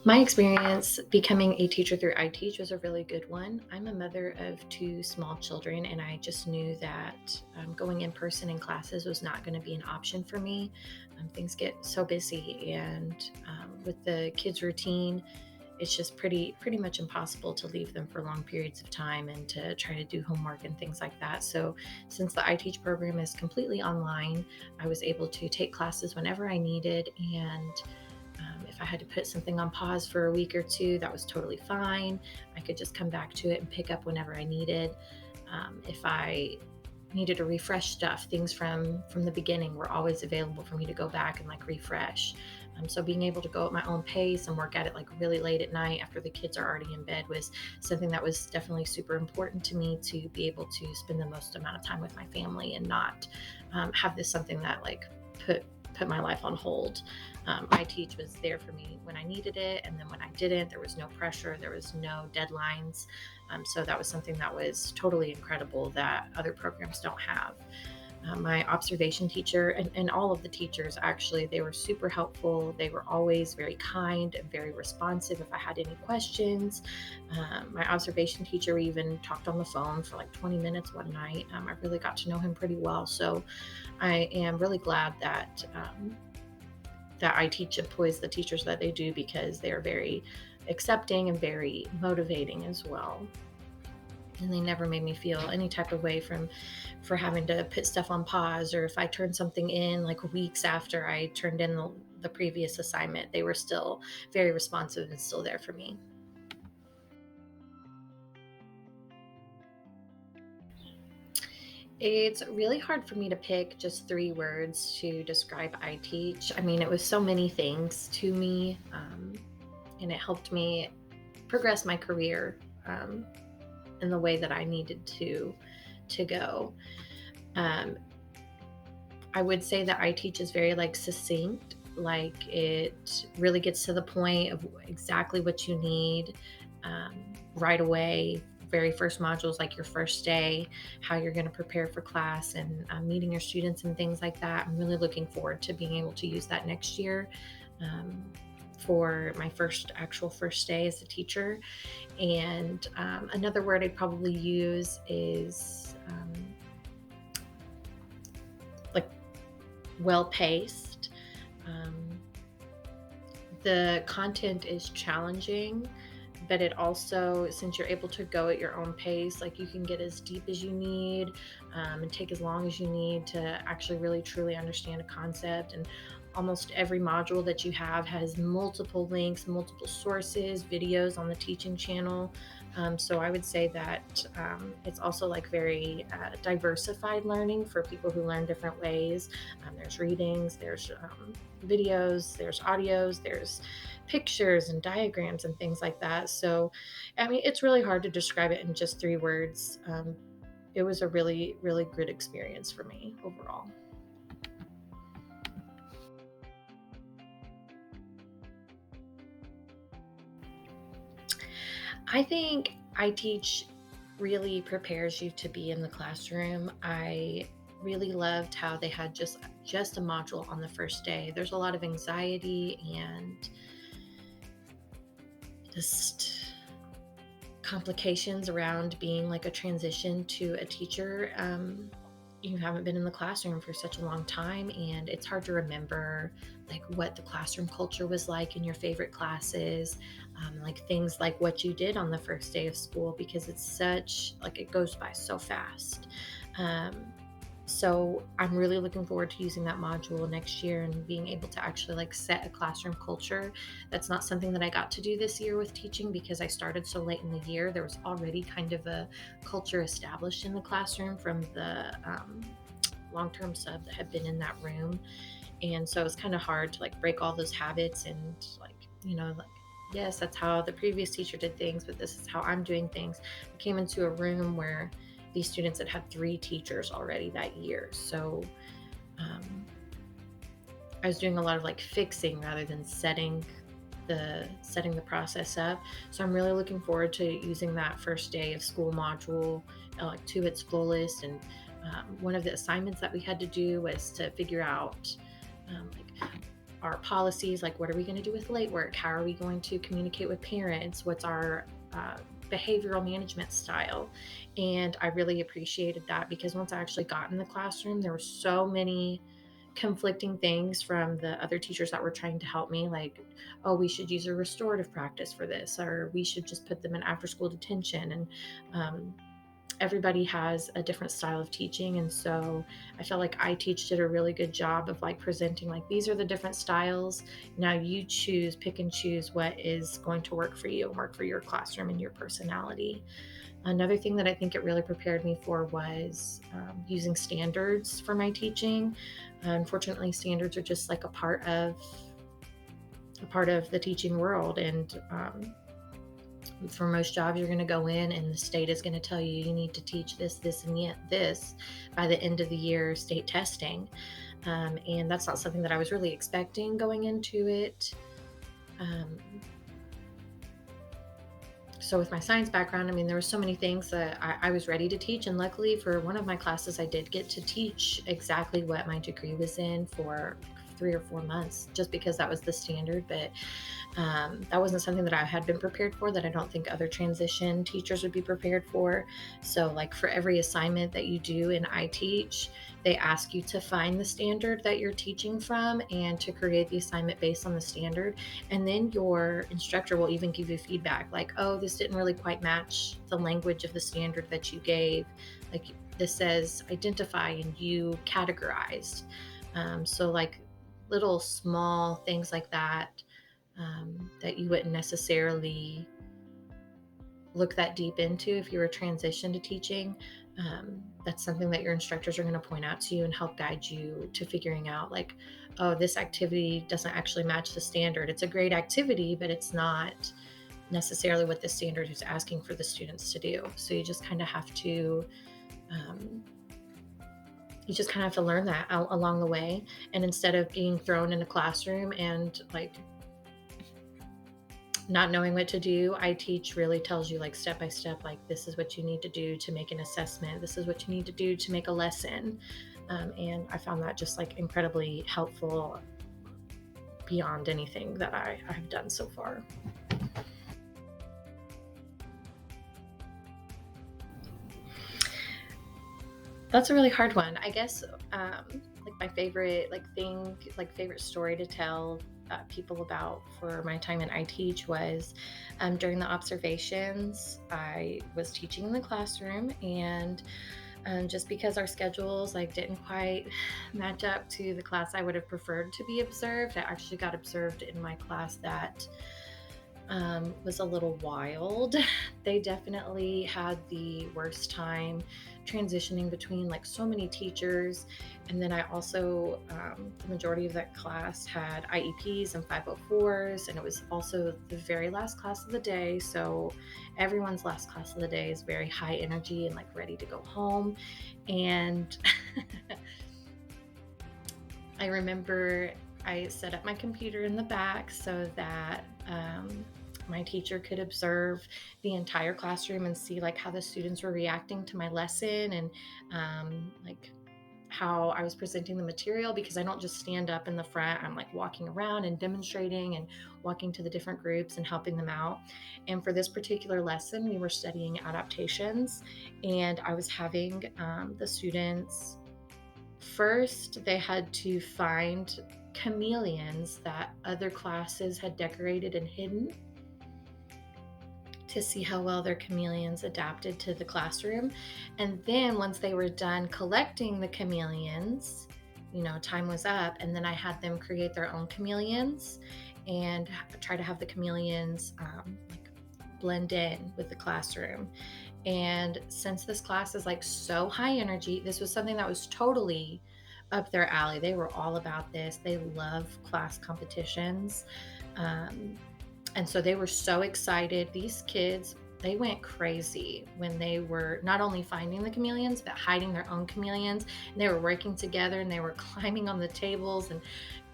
My experience becoming a teacher through iteach was a really good one. I'm a mother of two small children, and I just knew that going in person in classes was not going to be an option for me. Things get so busy, and with the kids' routine, it's just pretty much impossible to leave them for long periods of time and to try to do homework and things like that. So, since the iteach program is completely online, I was able to take classes whenever I needed, and if I had to put something on pause for a week or two, that was totally fine. I could just come back to it and pick up whenever I needed. If I needed to refresh stuff, things from the beginning were always available for me to go back and like refresh. So being able to go at my own pace and work at it like really late at night after the kids are already in bed was something that was definitely super important to me, to be able to spend the most amount of time with my family and not have this something that like put my life on hold. iTeach was there for me when I needed it, and then when I didn't, there was no pressure, there was no deadlines. So that was something that was totally incredible that other programs don't have. My observation teacher and all of the teachers, actually, they were super helpful. They were always very kind and very responsive if I had any questions. My observation teacher, we even talked on the phone for like 20 minutes one night. I really got to know him pretty well. So I am really glad that I teach employs the teachers that they do, because they are very accepting and very motivating as well. And they never made me feel any type of way for having to put stuff on pause, or if I turned something in like weeks after I turned in the previous assignment, they were still very responsive and still there for me. It's really hard for me to pick just three words to describe iTeach. I mean, it was so many things to me, and it helped me progress my career in the way that I needed to go. Um, I would say that iTeach is very like succinct. Like, it really gets to the point of exactly what you need right away. Very first modules, like your first day, how you're going to prepare for class, and meeting your students and things like that. I'm really looking forward to being able to use that next year um, for my first day as a teacher. And another word I'd probably use is like well paced. Um, the content is challenging, but it also, since you're able to go at your own pace, like you can get as deep as you need and take as long as you need to actually really truly understand a concept. And almost every module that you have has multiple links, multiple sources, videos on the teaching channel. So I would say that it's also like very diversified learning for people who learn different ways. There's readings, there's videos, there's audios, there's pictures and diagrams and things like that. So, I mean, it's really hard to describe it in just three words. It was a really, really good experience for me overall. I think iTeach really prepares you to be in the classroom. I really loved how they had just a module on the first day. There's a lot of anxiety and just complications around being like a transition to a teacher. You haven't been in the classroom for such a long time, and it's hard to remember like what the classroom culture was like in your favorite classes, like things like what you did on the first day of school, because it's such like it goes by so fast. So I'm really looking forward to using that module next year and being able to actually like set a classroom culture. That's not something that I got to do this year with teaching, because I started so late in the year. There was already kind of a culture established in the classroom from the long-term sub that had been in that room. And so it's kind of hard to like break all those habits and like, like, yes, that's how the previous teacher did things, but this is how I'm doing things. I came into a room where these students had three teachers already that year. So um, I was doing a lot of like fixing rather than setting the process up. So I'm really looking forward to using that first day of school module like to its fullest. And one of the assignments that we had to do was to figure out like our policies, like what are we going to do with late work? How are we going to communicate with parents? What's our behavioral management style? And I really appreciated that, because once I actually got in the classroom, there were so many conflicting things from the other teachers that were trying to help me, like, oh, we should use a restorative practice for this, or we should just put them in after school detention. And everybody has a different style of teaching, and so I felt like iteach did a really good job of like presenting, like, these are the different styles. Now you pick and choose what is going to work for you and work for your classroom and your personality. Another thing that I think it really prepared me for was using standards for my teaching. Unfortunately, standards are just like a part of the teaching world, and for most jobs, you're going to go in and the state is going to tell you need to teach this, this, and yet this by the end of the year state testing. And that's not something that I was really expecting going into it. So with my science background, I mean, there were so many things that I was ready to teach. And luckily for one of my classes, I did get to teach exactly what my degree was in for 3 or 4 months, just because that was the standard. But that wasn't something that I had been prepared for, that I don't think other transition teachers would be prepared for. So like for every assignment that you do in iteach, they ask you to find the standard that you're teaching from and to create the assignment based on the standard. And then your instructor will even give you feedback, like, oh, this didn't really quite match the language of the standard that you gave. Like, this says identify and you categorized. So like little small things like that, that you wouldn't necessarily look that deep into if you were transitioned to teaching. That's something that your instructors are going to point out to you and help guide you to figuring out, like, oh, this activity doesn't actually match the standard. It's a great activity, but it's not necessarily what the standard is asking for the students to do. So you just kind of have to learn that along the way. And instead of being thrown in a classroom and like not knowing what to do, iteach really tells you, like, step by step, like, this is what you need to do to make an assessment. This is what you need to do to make a lesson. And I found that just like incredibly helpful beyond anything that I have done so far. That's a really hard one. I guess like my favorite favorite story to tell people about for my time in iteach was during the observations. I was teaching in the classroom, and just because our schedules like didn't quite match up to the class I would have preferred to be observed, I actually got observed in my class that was a little wild. They definitely had the worst time transitioning between like so many teachers. And then I also, the majority of that class had IEPs and 504s, and it was also the very last class of the day. So everyone's last class of the day is very high energy and like ready to go home. And I remember I set up my computer in the back so that my teacher could observe the entire classroom and see like how the students were reacting to my lesson, and like how I was presenting the material, because I don't just stand up in the front. I'm like walking around and demonstrating and walking to the different groups and helping them out. And for this particular lesson, we were studying adaptations, and I was having the students. First, they had to find chameleons that other classes had decorated and hidden, to see how well their chameleons adapted to the classroom. And then once they were done collecting the chameleons, time was up, and then I had them create their own chameleons and try to have the chameleons like blend in with the classroom. And since this class is like so high energy, this was something that was totally up their alley. They were all about this. They love class competitions. And so they were so excited. These kids, they went crazy when they were not only finding the chameleons, but hiding their own chameleons. And they were working together, and they were climbing on the tables and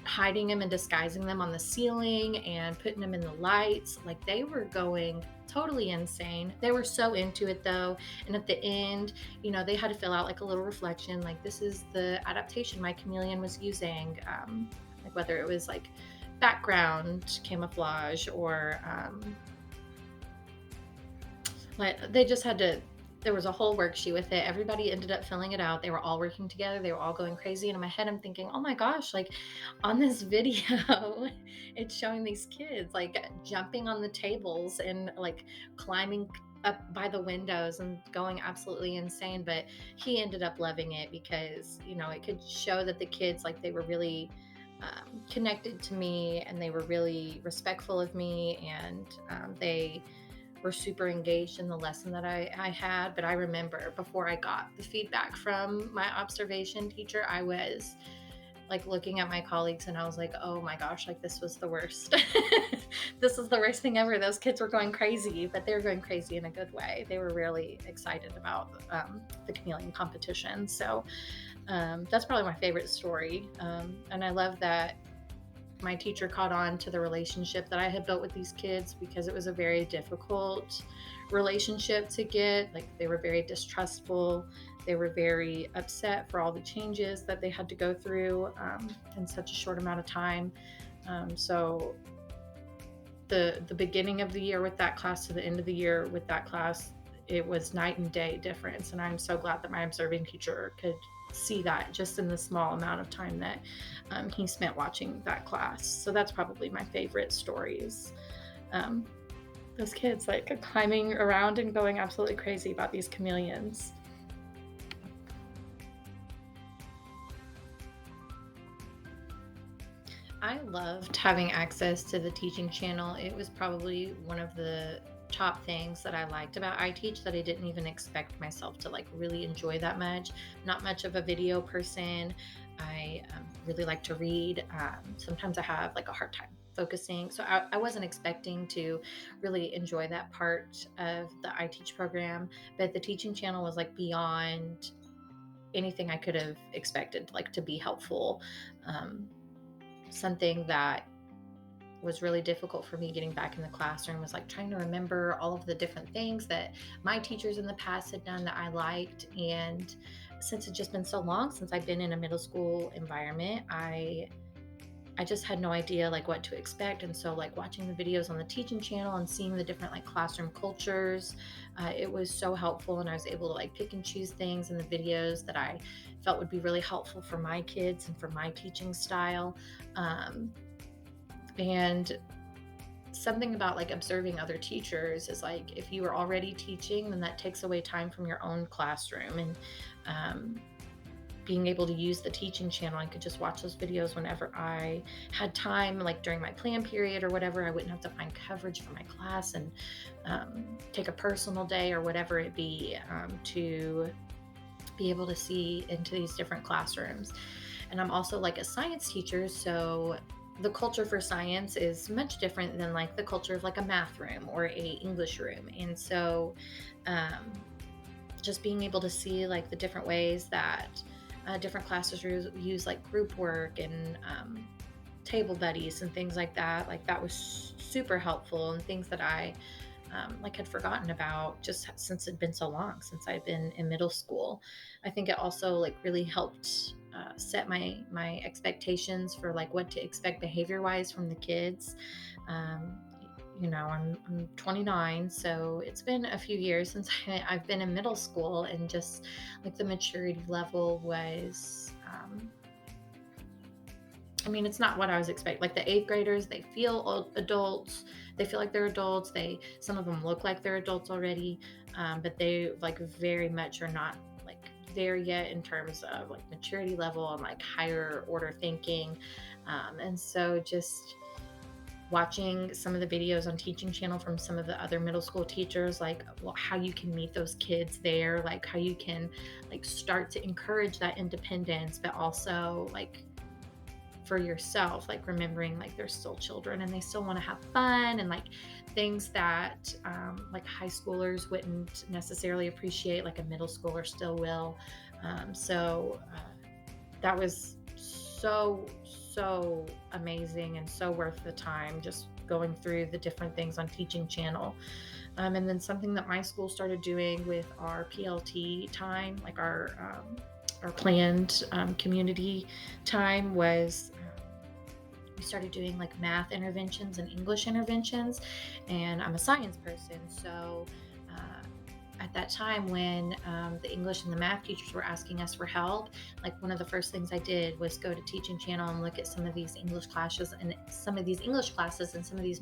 hiding them and disguising them on the ceiling and putting them in the lights. Like, they were going totally insane. They were so into it though. And at the end, they had to fill out like a little reflection, like, this is the adaptation my chameleon was using. Like, whether it was like background camouflage or like they just had to, there was a whole worksheet with it. Everybody ended up filling it out. They were all working together. They were all going crazy. And in my head, I'm thinking, oh my gosh, like on this video, it's showing these kids like jumping on the tables and like climbing up by the windows and going absolutely insane. But he ended up loving it because, you know, it could show that the kids, like they were really connected to me and they were really respectful of me, and they were super engaged in the lesson that I had. But I remember before I got the feedback from my observation teacher, I was like looking at my colleagues and I was like, oh my gosh, like this was the worst. This is the worst thing ever. Those kids were going crazy, but they were going crazy in a good way. They were really excited about the chameleon competition. So that's probably my favorite story. And I love that my teacher caught on to the relationship that I had built with these kids, because it was a very difficult relationship to get. Like they were very distrustful. They were very upset for all the changes that they had to go through in such a short amount of time. So the beginning of the year with that class to the end of the year with that class, it was night and day difference. And I'm so glad that my observing teacher could see that just in the small amount of time that he spent watching that class. So that's probably my favorite stories. Those kids like climbing around and going absolutely crazy about these chameleons. I loved having access to the teaching channel. It was probably one of the top things that I liked about iteach that I didn't even expect myself to like really enjoy that much. Not much of a video person. I really like to read. Sometimes I have like a hard time focusing. So I wasn't expecting to really enjoy that part of the iteach program, but the teaching channel was like beyond anything I could have expected, like to be helpful. Something that was really difficult for me getting back in the classroom was like trying to remember all of the different things that my teachers in the past had done that I liked. And since it's just been so long since I've been in a middle school environment, I just had no idea like what to expect. And so like watching the videos on the teaching channel and seeing the different like classroom cultures, it was so helpful. And I was able to like pick and choose things in the videos that I felt would be really helpful for my kids and for my teaching style. And something about like observing other teachers is like, if you are already teaching, then that takes away time from your own classroom. And being able to use the teaching channel, I could just watch those videos whenever I had time, like during my plan period or whatever. I wouldn't have to find coverage for my class and take a personal day or whatever it be, to be able to see into these different classrooms. And I'm also like a science teacher, so the culture for science is much different than like the culture of like a math room or a English room. And so just being able to see like the different ways that different classes use like group work and table buddies and things like that was super helpful, and things that I like had forgotten about just since it'd been so long since I'd been in middle school. I think it also like really helped set my expectations for like what to expect behavior wise from the kids. I'm 29, so it's been a few years since I've been in middle school, and just like the maturity level was, it's not what I was expecting. Like the eighth graders, they feel adults. They feel like they're adults. Some of them look like they're adults already, but they like very much are not like there yet in terms of like maturity level and like higher order thinking. And so just watching some of the videos on teaching channel from some of the other middle school teachers, like how you can meet those kids there, like how you can like start to encourage that independence, but also like for yourself, like remembering like they're still children and they still want to have fun, and like things that like high schoolers wouldn't necessarily appreciate, like a middle schooler still will. So that was so amazing and so worth the time, just going through the different things on teaching channel. And then something that my school started doing with our PLT time, like our planned community time, was we started doing like math interventions and English interventions, and I'm a science person. So uh, at that time when the English and the math teachers were asking us for help, like one of the first things I did was go to Teaching Channel and look at some of these English classes and some of these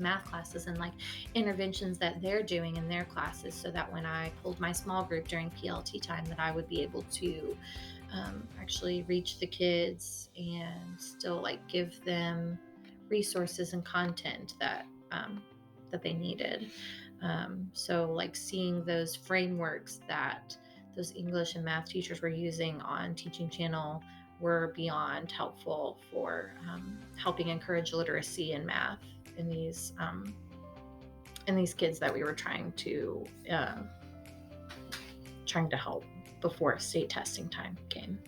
math classes and like interventions that they're doing in their classes, so that when I pulled my small group during PLT time, that I would be able to actually reach the kids and still like give them resources and content that they needed. So like seeing those frameworks that those English and math teachers were using on Teaching Channel were beyond helpful for helping encourage literacy in math in these kids that we were trying to help before state testing time came.